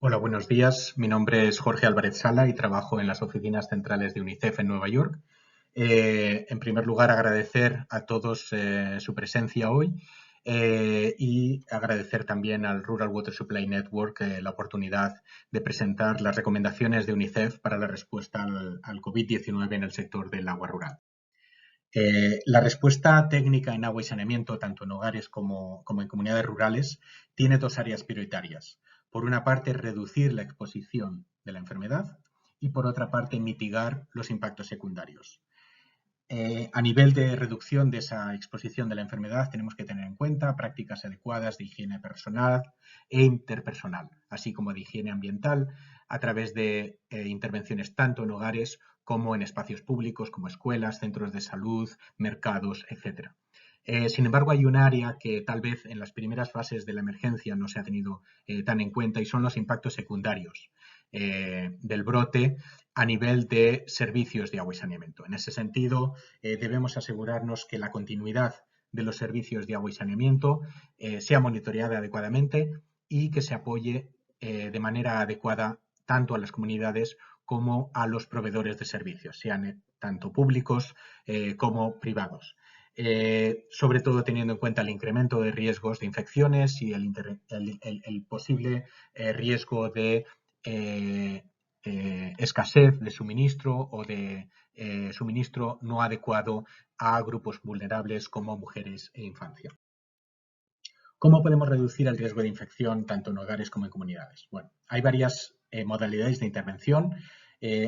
Hola, buenos días. Mi nombre es Jorge Álvarez Sala y trabajo en las oficinas centrales de UNICEF en Nueva York. En primer lugar, agradecer a todos su presencia hoy y agradecer también al Rural Water Supply Network la oportunidad de presentar las recomendaciones de UNICEF para la respuesta al COVID-19 en el sector del agua rural. La respuesta técnica en agua y saneamiento, tanto en hogares como en comunidades rurales, tiene dos áreas prioritarias. Por una parte, reducir la exposición de la enfermedad y por otra parte, mitigar los impactos secundarios. A nivel de reducción de esa exposición de la enfermedad, tenemos que tener en cuenta prácticas adecuadas de higiene personal e interpersonal, así como de higiene ambiental, a través de intervenciones tanto en hogares como en espacios públicos, como escuelas, centros de salud, mercados, etc. Sin embargo, hay un área que tal vez en las primeras fases de la emergencia no se ha tenido tan en cuenta y son los impactos secundarios del brote a nivel de servicios de agua y saneamiento. En ese sentido, debemos asegurarnos que la continuidad de los servicios de agua y saneamiento sea monitoreada adecuadamente y que se apoye de manera adecuada tanto a las comunidades como a los proveedores de servicios, sean tanto públicos como privados. Sobre todo teniendo en cuenta el incremento de riesgos de infecciones y el posible riesgo de escasez de suministro o de suministro no adecuado a grupos vulnerables como mujeres e infancia. ¿Cómo podemos reducir el riesgo de infección tanto en hogares como en comunidades? Bueno, hay varias modalidades de intervención.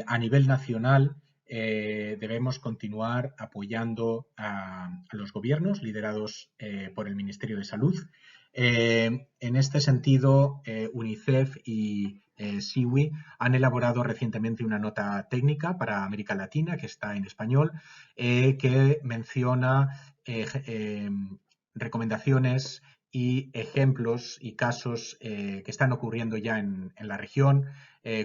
A nivel nacional, debemos continuar apoyando a los gobiernos liderados por el Ministerio de Salud. En este sentido, UNICEF y SIWI han elaborado recientemente una nota técnica para América Latina, que está en español, que menciona recomendaciones y ejemplos y casos que están ocurriendo ya en la región,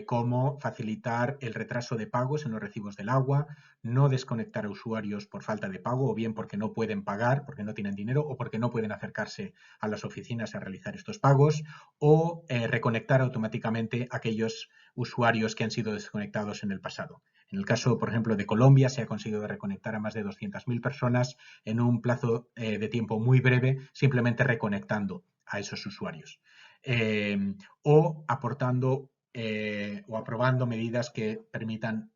como facilitar el retraso de pagos en los recibos del agua, no desconectar a usuarios por falta de pago o bien porque no pueden pagar, porque no tienen dinero o porque no pueden acercarse a las oficinas a realizar estos pagos, o reconectar automáticamente a aquellos usuarios que han sido desconectados en el pasado. En el caso, por ejemplo, de Colombia, se ha conseguido reconectar a más de 200.000 personas en un plazo de tiempo muy breve, simplemente reconectando a esos usuarios. O aportando o aprobando medidas que permitan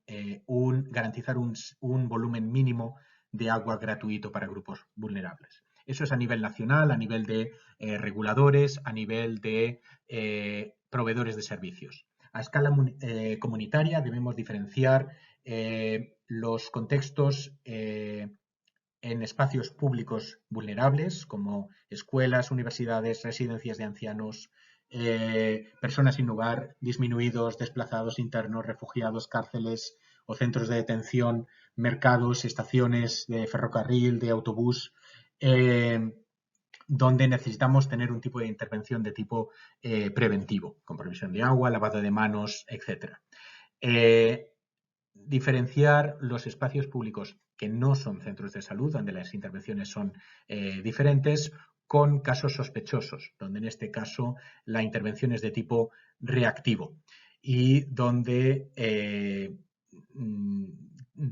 garantizar un volumen mínimo de agua gratuito para grupos vulnerables. Eso es a nivel nacional, a nivel de reguladores, a nivel de proveedores de servicios. A escala comunitaria debemos diferenciar los contextos en espacios públicos vulnerables como escuelas, universidades, residencias de ancianos, personas sin hogar, disminuidos, desplazados internos, refugiados, cárceles o centros de detención, mercados, estaciones de ferrocarril, de autobús, donde necesitamos tener un tipo de intervención de tipo preventivo, con provisión de agua, lavado de manos, etc. Diferenciar los espacios públicos que no son centros de salud, donde las intervenciones son diferentes, con casos sospechosos, donde en este caso la intervención es de tipo reactivo y donde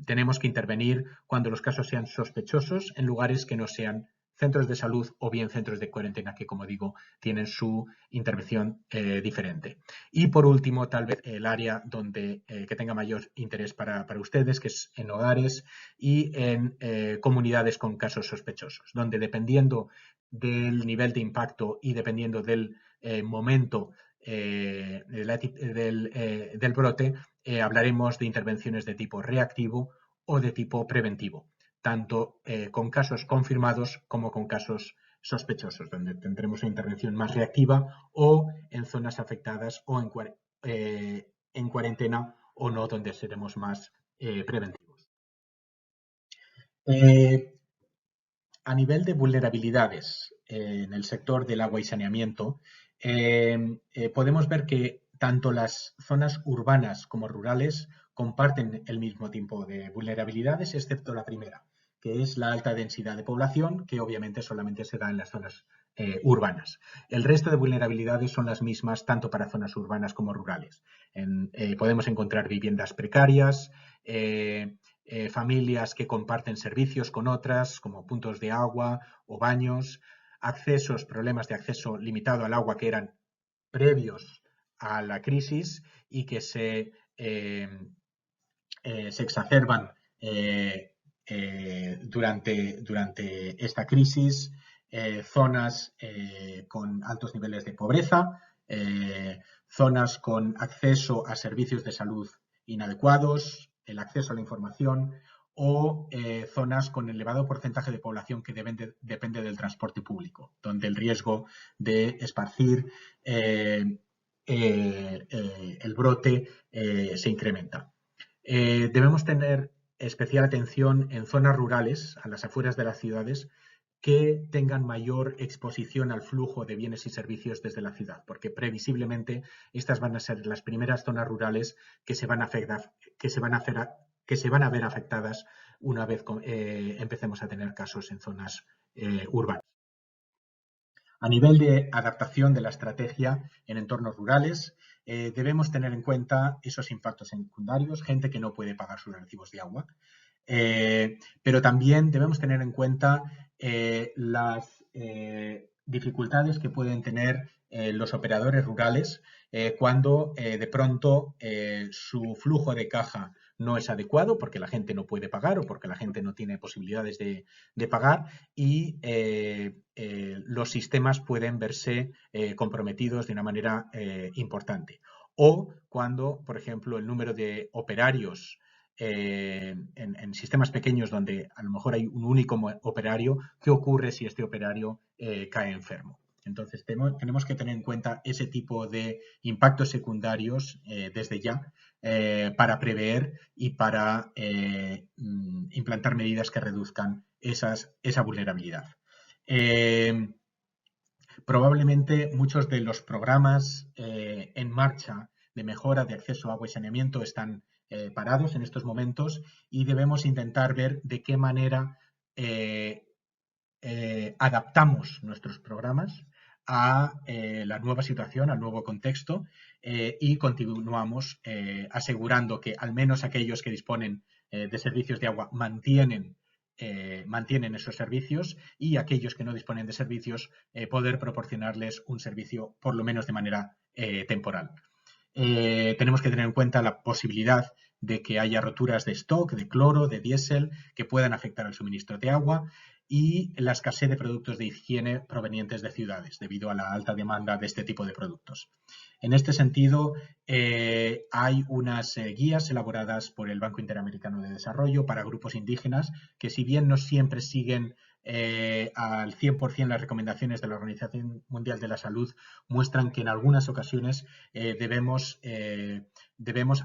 tenemos que intervenir cuando los casos sean sospechosos en lugares que no sean centros de salud o bien centros de cuarentena que, como digo, tienen su intervención diferente. Y por último, tal vez el área donde que tenga mayor interés para ustedes, que es en hogares y en comunidades con casos sospechosos, donde dependiendo del nivel de impacto y dependiendo del momento del brote, hablaremos de intervenciones de tipo reactivo o de tipo preventivo, tanto con casos confirmados como con casos sospechosos, donde tendremos una intervención más reactiva o en zonas afectadas o en cuarentena o no, donde seremos más preventivos. A nivel de vulnerabilidades en el sector del agua y saneamiento, podemos ver que tanto las zonas urbanas como rurales comparten el mismo tipo de vulnerabilidades, excepto la primera, que es la alta densidad de población, que obviamente solamente se da en las zonas urbanas. El resto de vulnerabilidades son las mismas tanto para zonas urbanas como rurales. Podemos encontrar viviendas precarias, familias que comparten servicios con otras, como puntos de agua o baños, problemas de acceso limitado al agua que eran previos a la crisis y que se exacerban durante esta crisis, zonas con altos niveles de pobreza, zonas con acceso a servicios de salud inadecuados, el acceso a la información o zonas con elevado porcentaje de población que depende del transporte público, donde el riesgo de esparcir el brote se incrementa. Debemos tener especial atención en zonas rurales, a las afueras de las ciudades, que tengan mayor exposición al flujo de bienes y servicios desde la ciudad, porque previsiblemente estas van a ser las primeras zonas rurales que se van a ver afectadas una vez empecemos a tener casos en zonas urbanas. A nivel de adaptación de la estrategia en entornos rurales, debemos tener en cuenta esos impactos secundarios, gente que no puede pagar sus recibos de agua, pero también debemos tener en cuenta las dificultades que pueden tener los operadores rurales cuando de pronto su flujo de caja no es adecuado porque la gente no puede pagar o porque la gente no tiene posibilidades de pagar y los sistemas pueden verse comprometidos de una manera importante. O cuando, por ejemplo, el número de operarios en sistemas pequeños donde a lo mejor hay un único operario, ¿qué ocurre si este operario cae enfermo? Entonces, tenemos que tener en cuenta ese tipo de impactos secundarios desde ya para prever y para implantar medidas que reduzcan esa vulnerabilidad. Probablemente muchos de los programas en marcha de mejora de acceso a agua y saneamiento están parados en estos momentos y debemos intentar ver de qué manera adaptamos nuestros programas a la nueva situación, al nuevo contexto y continuamos asegurando que al menos aquellos que disponen de servicios de agua mantienen esos servicios y aquellos que no disponen de servicios poder proporcionarles un servicio por lo menos de manera temporal. Tenemos que tener en cuenta la posibilidad de que haya roturas de stock, de cloro, de diésel, que puedan afectar al suministro de agua y la escasez de productos de higiene provenientes de ciudades, debido a la alta demanda de este tipo de productos. En este sentido, hay unas guías elaboradas por el Banco Interamericano de Desarrollo para grupos indígenas que, si bien no siempre siguen al 100% las recomendaciones de la Organización Mundial de la Salud, muestran que en algunas ocasiones debemos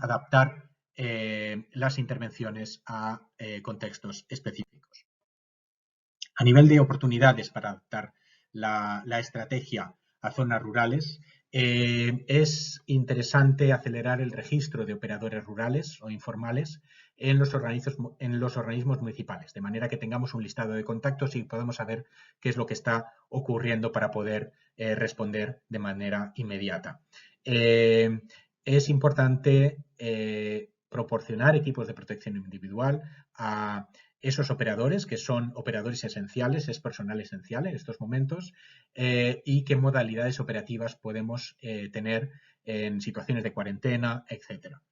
adaptar las intervenciones a contextos específicos. A nivel de oportunidades para adaptar la estrategia a zonas rurales, es interesante acelerar el registro de operadores rurales o informales en los organismos municipales, de manera que tengamos un listado de contactos y podamos saber qué es lo que está ocurriendo para poder responder de manera inmediata. Es importante proporcionar equipos de protección individual a esos operadores, que son operadores esenciales, es personal esencial en estos momentos, y qué modalidades operativas podemos tener en situaciones de cuarentena, etcétera.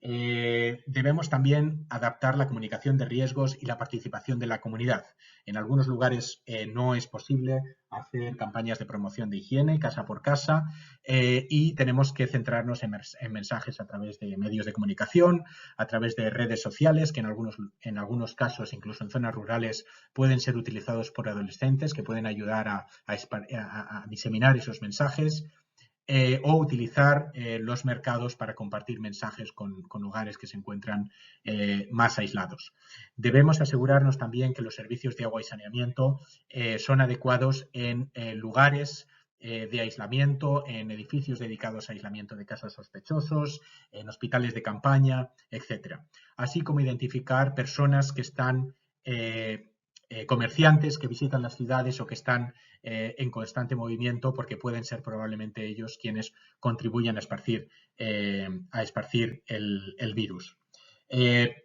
Debemos también adaptar la comunicación de riesgos y la participación de la comunidad. En algunos lugares no es posible hacer campañas de promoción de higiene casa por casa y tenemos que centrarnos en mensajes a través de medios de comunicación, a través de redes sociales, que en algunos casos, incluso en zonas rurales, pueden ser utilizados por adolescentes que pueden ayudar a diseminar esos mensajes. O utilizar los mercados para compartir mensajes con lugares que se encuentran más aislados. Debemos asegurarnos también que los servicios de agua y saneamiento son adecuados en lugares de aislamiento, en edificios dedicados a aislamiento de casos sospechosos, en hospitales de campaña, etcétera. Así como identificar personas que están comerciantes que visitan las ciudades o que están en constante movimiento, porque pueden ser probablemente ellos quienes contribuyan a esparcir el virus.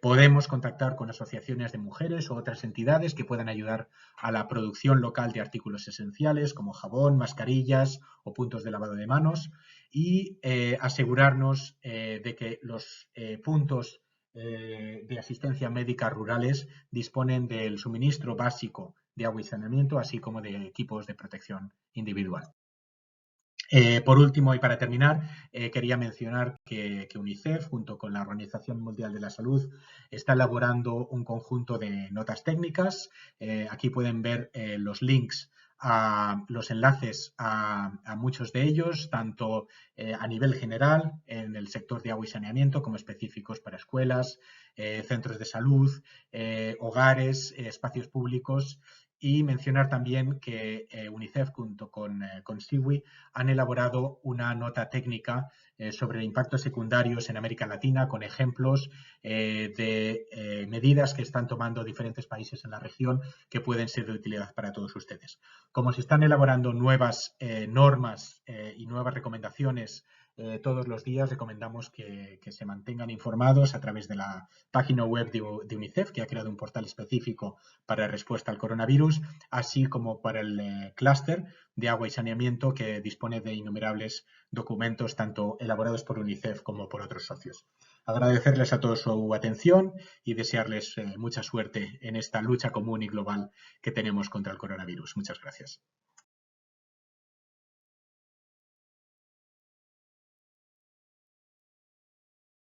Podemos contactar con asociaciones de mujeres o otras entidades que puedan ayudar a la producción local de artículos esenciales como jabón, mascarillas o puntos de lavado de manos, y asegurarnos de que los puntos de asistencia médica rurales disponen del suministro básico de agua y saneamiento, así como de equipos de protección individual. Por último, y para terminar, quería mencionar que UNICEF, junto con la Organización Mundial de la Salud, está elaborando un conjunto de notas técnicas. Aquí pueden ver los links a los enlaces a muchos de ellos, tanto a nivel general en el sector de agua y saneamiento, como específicos para escuelas, centros de salud, hogares, espacios públicos. Y mencionar también que UNICEF junto con SIWI han elaborado una nota técnica sobre impactos secundarios en América Latina, con ejemplos de medidas que están tomando diferentes países en la región que pueden ser de utilidad para todos ustedes. Como se están elaborando nuevas normas y nuevas recomendaciones todos los días, recomendamos que se mantengan informados a través de la página web de UNICEF, que ha creado un portal específico para respuesta al coronavirus, así como para el clúster de agua y saneamiento, que dispone de innumerables documentos, tanto elaborados por UNICEF como por otros socios. Agradecerles a todos su atención y desearles mucha suerte en esta lucha común y global que tenemos contra el coronavirus. Muchas gracias.